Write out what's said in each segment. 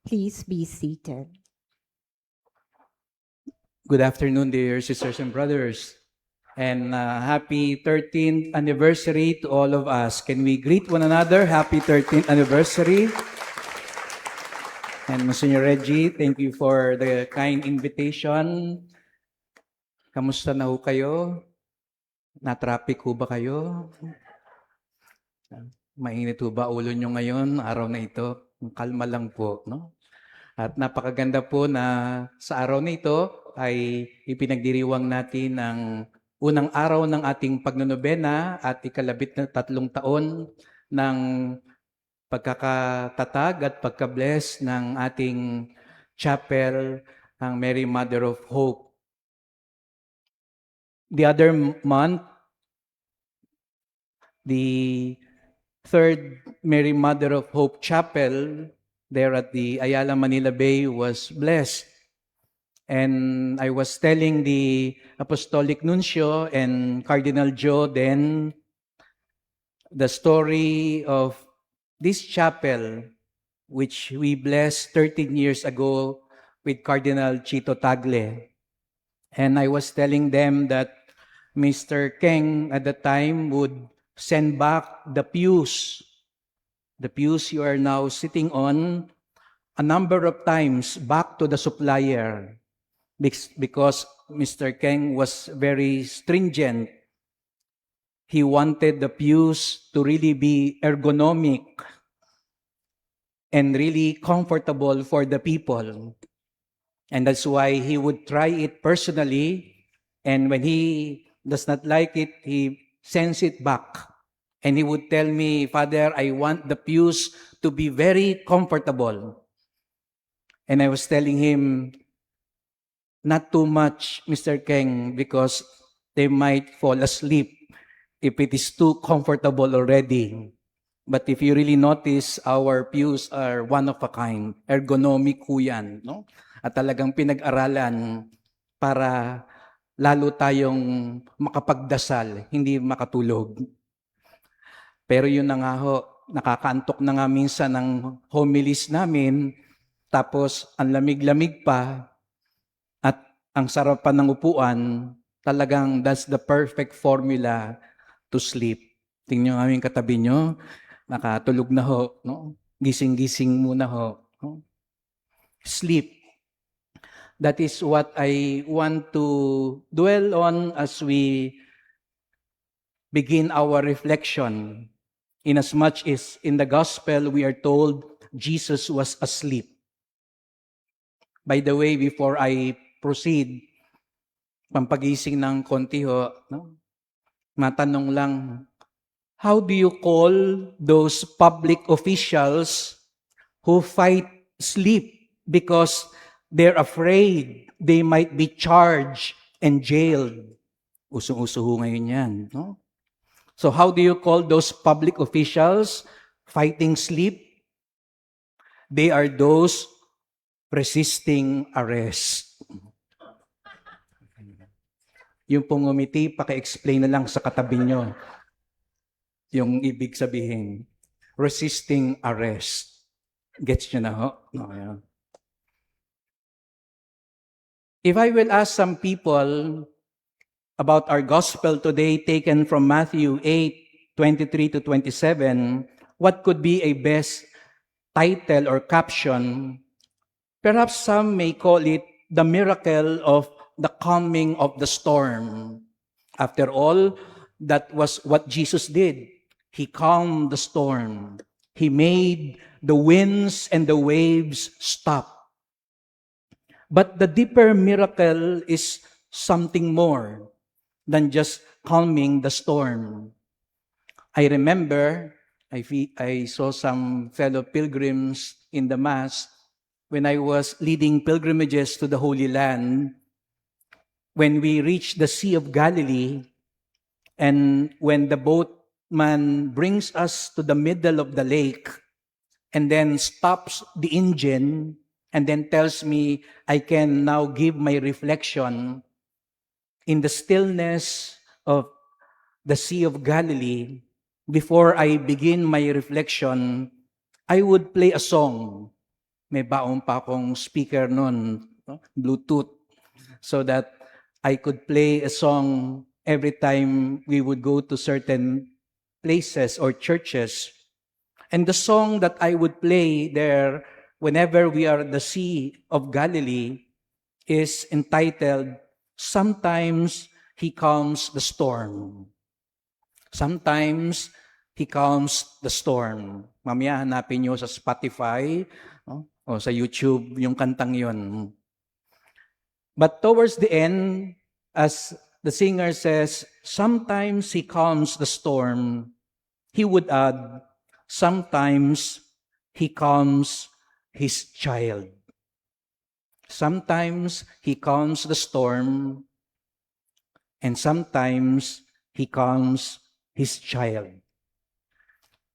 Please be seated. Good afternoon, dear sisters and brothers. And happy 13th anniversary to all of us. Can we greet one another? Happy 13th anniversary. And Monsignor Reggie, thank you for the kind invitation. Kamusta na ho kayo? Na-traffic ho ba kayo? Mainit ho ba ulo nyo ngayon, araw na ito? Kalma lang po, no? At napakaganda po na sa araw na ito ay ipinagdiriwang natin ang unang araw ng ating pagnonobena at ikalabit na 3 taon ng pagkakatatag at pagka-bless ng ating chapel, ang Mary Mother of Hope. The other month, the third Mary Mother of Hope Chapel there at the Ayala Manila Bay was blessed. And I was telling the Apostolic Nuncio and Cardinal Joe then the story of this chapel which we blessed 13 years ago with Cardinal Chito Tagle. And I was telling them that Mr. Keng at the time would send back the pews you are now sitting on, a number of times back to the supplier because Mr. Keng was very stringent. He wanted the pews to really be ergonomic and really comfortable for the people. And that's why he would try it personally, and when he does not like it, he sends it back. And he would tell me, Father, I want the pews to be very comfortable. And I was telling him, not too much, Mr. Keng, because they might fall asleep if it is too comfortable already. But if you really notice, our pews are one of a kind. Ergonomic ho yan, no? At talagang pinag-aralan para lalo tayong makapagdasal, hindi makatulog. Pero yun na nga ho, nakakaantok na nga minsan ng homilies namin, tapos ang lamig-lamig pa, at ang sarap pa ng upuan, talagang that's the perfect formula to sleep. Tingnan nyo aming katabi nyo, nakatulog na ho, no? Gising-gising muna ho. No? Sleep. That is what I want to dwell on as we begin our reflection. Inasmuch as in the gospel we are told Jesus was asleep. By the way, before I proceed, pampagising ng konti ho, no? Matanong lang, how do you call those public officials who fight sleep because they're afraid they might be charged and jailed? Usong-uso ho ngayon yan, no? So how do you call those public officials fighting sleep? They are those resisting arrest. Yung pong umiti, paki-explain na lang sa katabi nyo yung ibig sabihin. Resisting arrest. Gets nyo na ho? No, yeah. If I will ask some people about our gospel today taken from Matthew 8:23 to 27, what could be a best title or caption? Perhaps some may call it the miracle of the calming of the storm. After all, that was what Jesus did. He calmed the storm. He made the winds and the waves stop. But the deeper miracle is something more than just calming the storm. I remember, I saw some fellow pilgrims in the Mass when I was leading pilgrimages to the Holy Land. When we reached the Sea of Galilee, and when the boatman brings us to the middle of the lake, and then stops the engine, and then tells me I can now give my reflection in the stillness of the Sea of Galilee. Before I begin my reflection, I would play a song May baon pa akong speaker noon, no? Bluetooth, so that I could play a song every time we would go to certain places or churches. And the song that I would play there whenever we are at the Sea of Galilee is entitled, Sometimes He Calms the Storm. Sometimes He calms the storm. Mamaya hanapin nyo sa Spotify, no? O sa YouTube yung kantang yon. But towards the end, as the singer says, sometimes He calms the storm, he would add, sometimes He calms His child. Sometimes He calms the storm, and sometimes He calms His child.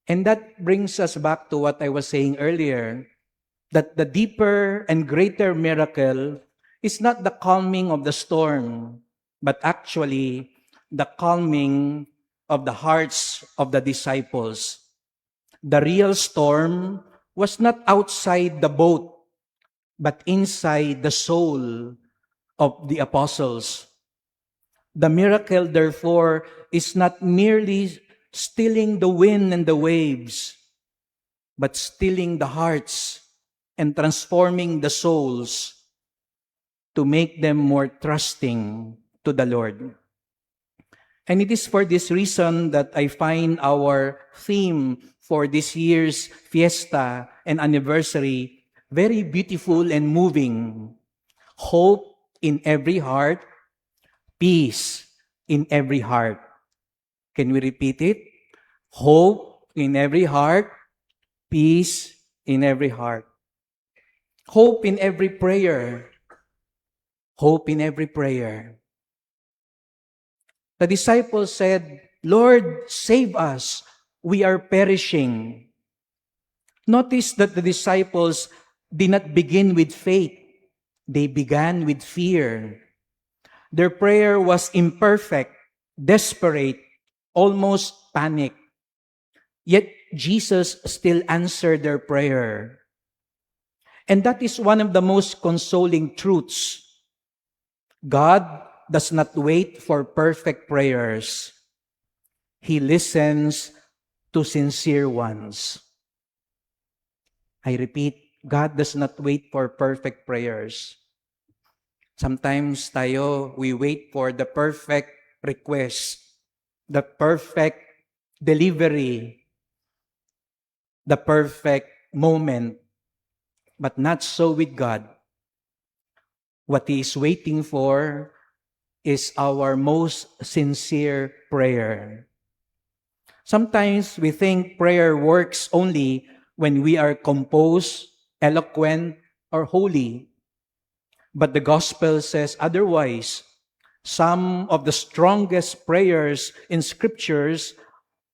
And that brings us back to what I was saying earlier, that the deeper and greater miracle is not the calming of the storm, but actually the calming of the hearts of the disciples. The real storm was not outside the boat, but inside the soul of the apostles. The miracle, therefore, is not merely stilling the wind and the waves, but stilling the hearts and transforming the souls to make them more trusting to the Lord. And it is for this reason that I find our theme for this year's fiesta and anniversary very beautiful and moving. Hope in every heart, peace in every heart. Can we repeat it? Hope in every heart, peace in every heart. Hope in every prayer. Hope in every prayer. The disciples said, Lord, save us. We are perishing. Notice that the disciples did not begin with faith. They began with fear. Their prayer was imperfect, desperate, almost panic. Yet Jesus still answered their prayer. And that is one of the most consoling truths. God does not wait for perfect prayers. He listens to sincere ones. I repeat, God does not wait for perfect prayers. Sometimes we wait for the perfect request, the perfect delivery, the perfect moment, but not so with God. What He is waiting for is our most sincere prayer. Sometimes we think prayer works only when we are composed, eloquent, or holy. But the gospel says otherwise. Some of the strongest prayers in scriptures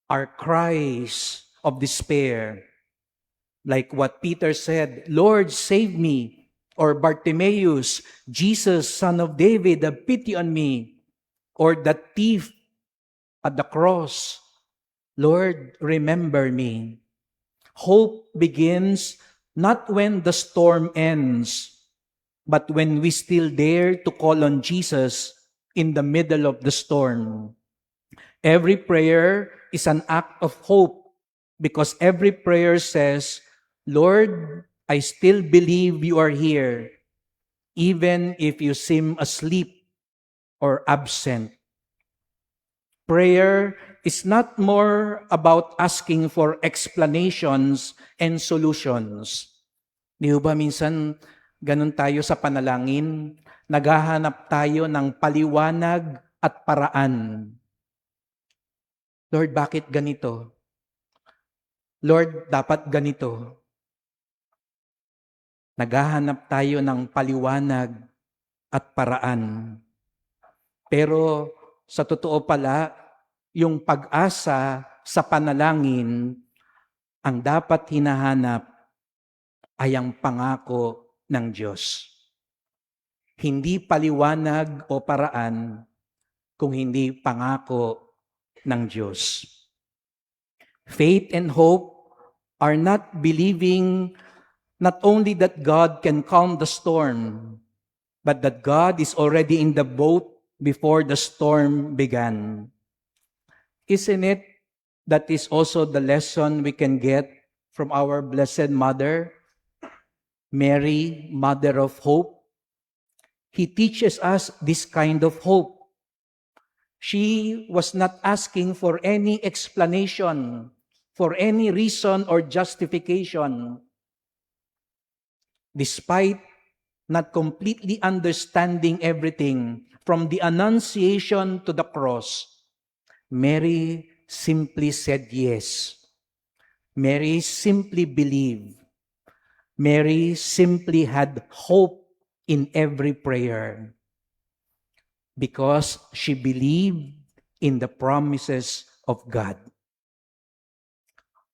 are cries of despair. Like what Peter said, Lord, save me. Or Bartimaeus, Jesus, son of David, have pity on me. Or the thief at the cross, Lord, remember me. Hope begins not when the storm ends, but when we still dare to call on Jesus in the middle of the storm. Every prayer is an act of hope because every prayer says, Lord, I still believe you are here, even if you seem asleep or absent. Prayer is not more about asking for explanations and solutions. Di ba minsan ganun tayo sa panalangin, naghahanap tayo ng paliwanag at paraan. Lord, bakit ganito? Lord, dapat ganito. Naghahanap tayo ng paliwanag at paraan. Pero sa totoo pala, yung pag-asa sa panalangin, ang dapat hinahanap ay ang pangako ng Diyos. Hindi paliwanag o paraan, kung hindi pangako ng Diyos. Faith and hope are not believing not only that God can calm the storm, but that God is already in the boat before the storm began. Isn't it that is also the lesson we can get from our Blessed Mother, Mary, Mother of Hope? He teaches us this kind of hope. She was not asking for any explanation, for any reason or justification. Despite not completely understanding everything from the Annunciation to the cross, Mary simply said yes. Mary simply believed. Mary simply had hope in every prayer because she believed in the promises of God.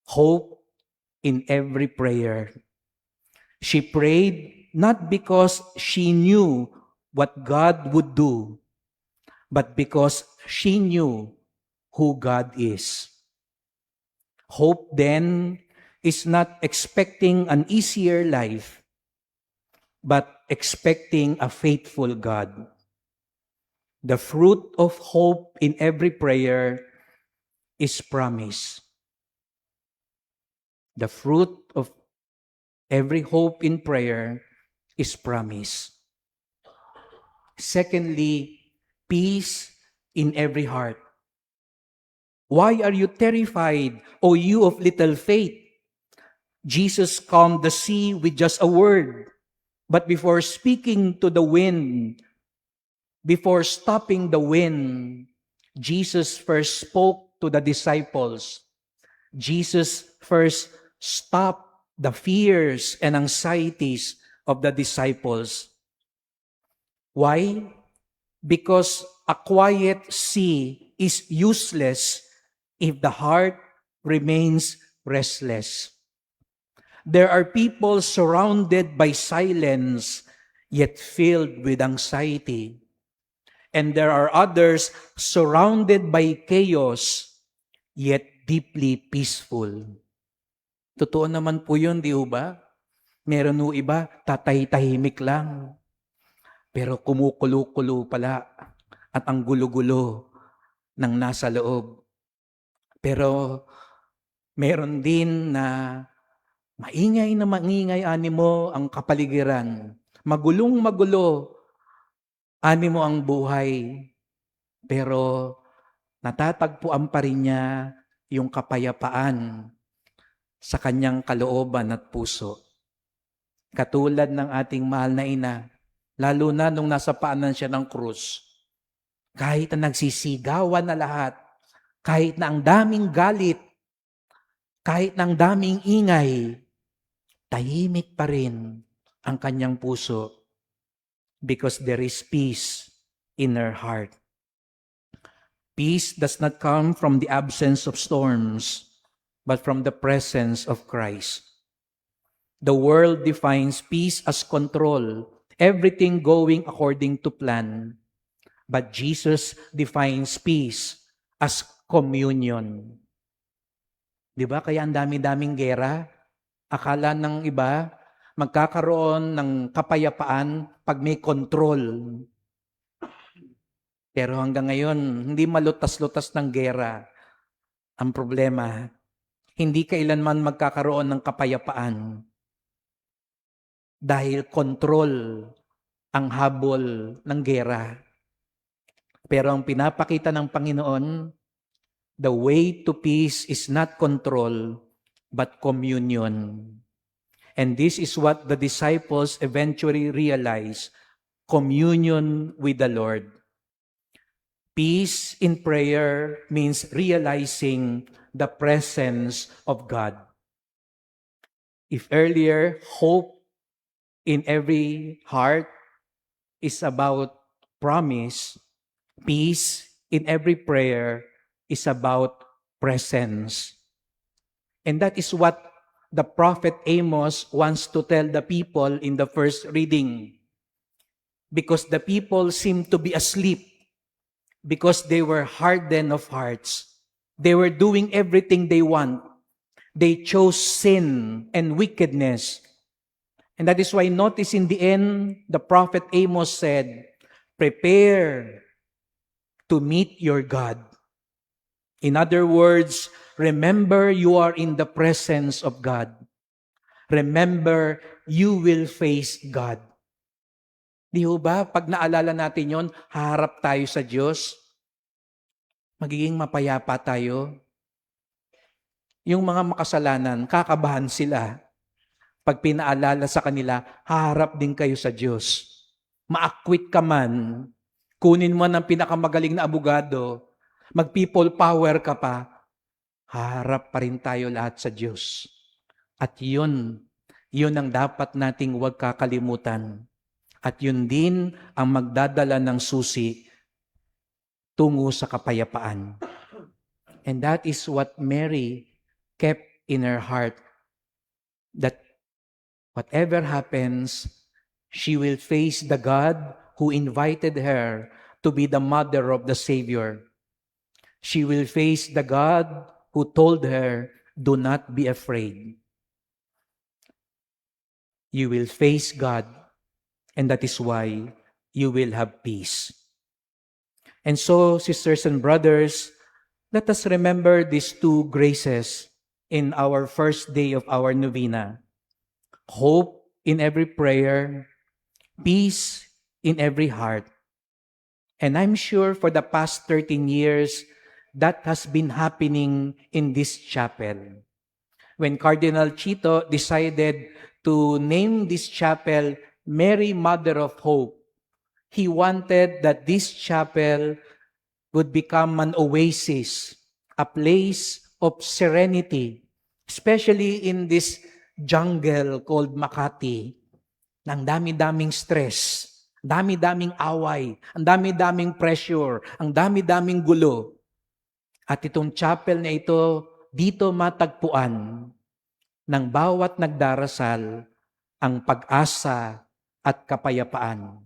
Hope in every prayer. She prayed not because she knew what God would do, but because she knew who God is. Hope then is not expecting an easier life, but expecting a faithful God. The fruit of hope in every prayer is promise. The fruit of every hope in prayer is promise. Secondly, peace in every heart. Why are you terrified, O you of little faith? Jesus calmed the sea with just a word. But before speaking to the wind, before stopping the wind, Jesus first spoke to the disciples. Jesus first stopped the fears and anxieties of the disciples. Why? Because a quiet sea is useless if the heart remains restless. There are people surrounded by silence, yet filled with anxiety. And there are others surrounded by chaos, yet deeply peaceful. Totoo naman po yun, di ba? Meron ho iba, tatay-tahimik lang. Pero kumukulo-kulo pala at ang gulo-gulo ng nasa loob. Pero meron din na maingay animo ang kapaligiran. Magulong magulo animo ang buhay. Pero natatagpuan pa rin niya yung kapayapaan sa kanyang kalooban at puso. Katulad ng ating mahal na ina, lalo na nung nasa paanan siya ng krus, kahit na nagsisigawan na lahat, kahit na ang daming galit, kahit na ang daming ingay, tahimik pa rin ang kanyang puso because there is peace in her heart. Peace does not come from the absence of storms, but from the presence of Christ. The world defines peace as control, everything going according to plan. But Jesus defines peace as communion. Di ba? Kaya ang dami-daming gera. Akala ng iba, magkakaroon ng kapayapaan pag may control. Pero hanggang ngayon, hindi malutas-lutas ng gera. Ang problema, hindi kailanman magkakaroon ng kapayapaan. Dahil control ang habol ng gera. Pero ang pinapakita ng Panginoon, the way to peace is not control, but communion. And this is what the disciples eventually realized, communion with the Lord. Peace in prayer means realizing the presence of God. If earlier, hope in every heart is about promise, peace in every prayer is about presence. And that is what the prophet Amos wants to tell the people in the first reading. Because the people seemed to be asleep, because they were hardened of hearts. They were doing everything they want. They chose sin and wickedness. And that is why notice in the end, the prophet Amos said, prepare to meet your God. In other words, remember you are in the presence of God. Remember, you will face God. Di ho ba, pag naalala natin yon, harap tayo sa Diyos, magiging mapayapa tayo. Yung mga makasalanan, kakabahan sila. Pag pinaalala sa kanila, harap din kayo sa Diyos. Maakwit ka man, kunin mo ng pinakamagaling na abogado, mag-people power ka pa, harap pa rin tayo lahat sa Diyos. At yun ang dapat nating huwag kakalimutan. At yun din ang magdadala ng susi tungo sa kapayapaan. And that is what Mary kept in her heart, that whatever happens, she will face the God who invited her to be the mother of the Savior. She will face the God who told her, do not be afraid. You will face God, and that is why you will have peace. And so, sisters and brothers, let us remember these two graces in our first day of our novena. Hope in every prayer, peace in every heart. And I'm sure for the past 13 years, that has been happening in this chapel. When Cardinal Chito decided to name this chapel Mary, Mother of Hope, he wanted that this chapel would become an oasis, a place of serenity, especially in this jungle called Makati, ng dami-daming stress, dami-daming away, ang dami-daming pressure, ang dami-daming gulo. At itong chapel na ito, dito matagpuan ng bawat nagdarasal ang pag-asa at kapayapaan.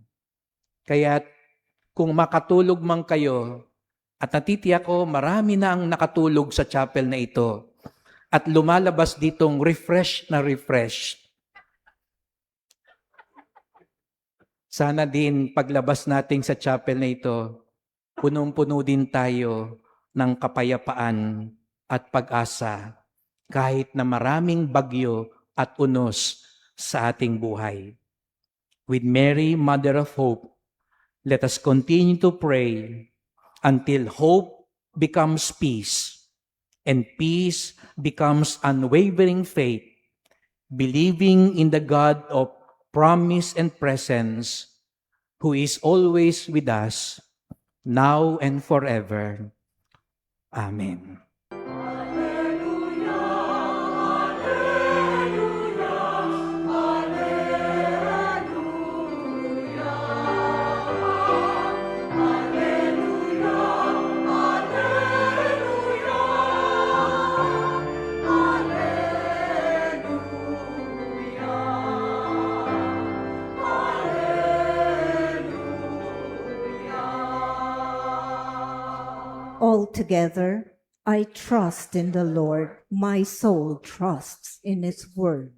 Kaya kung makatulog man kayo, at natitiyak ko marami na ang nakatulog sa chapel na ito at lumalabas ditong refresh na refresh. Sana din paglabas natin sa chapel na ito, punong-puno din tayo ng kapayapaan at pag-asa kahit na maraming bagyo at unos sa ating buhay. With Mary, Mother of Hope, let us continue to pray until hope becomes peace and peace becomes unwavering faith, believing in the God of promise and presence, who is always with us, now and forever. Amen. Altogether, I trust in the Lord. My soul trusts in His word.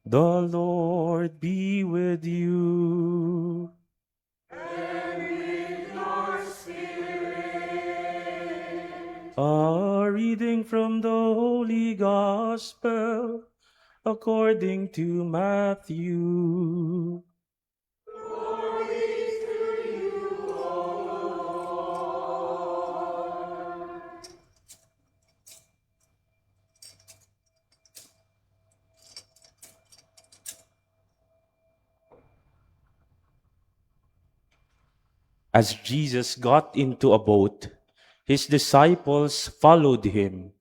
The Lord be with you. And with your spirit. A reading from the Holy Gospel according to Matthew. Glory to you, O Lord. As Jesus got into a boat, his disciples followed him.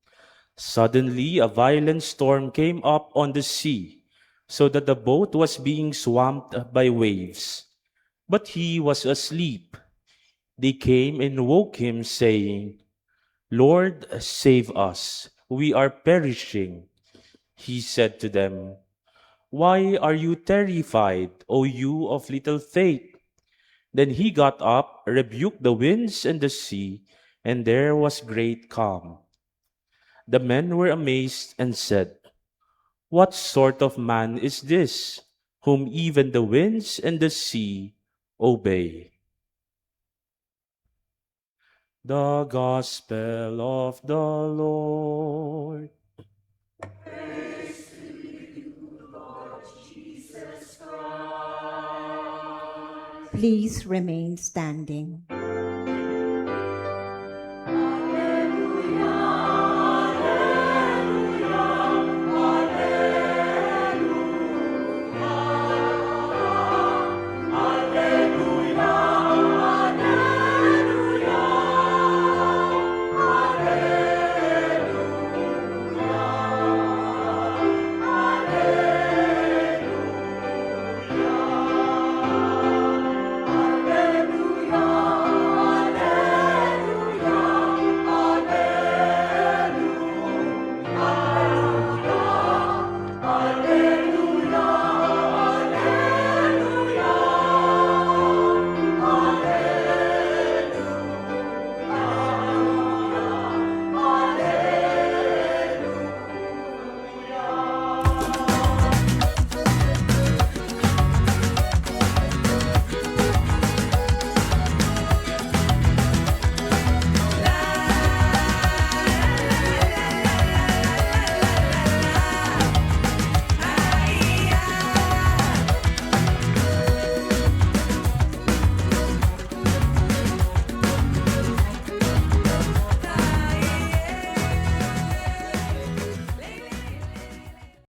Suddenly, a violent storm came up on the sea, so that the boat was being swamped by waves. But he was asleep. They came and woke him, saying, "Lord, save us. We are perishing." He said to them, "Why are you terrified, O you of little faith?" Then he got up, rebuked the winds and the sea, and there was great calm. The men were amazed and said, "What sort of man is this, whom even the winds and the sea obey?" The Gospel of the Lord. Please remain standing.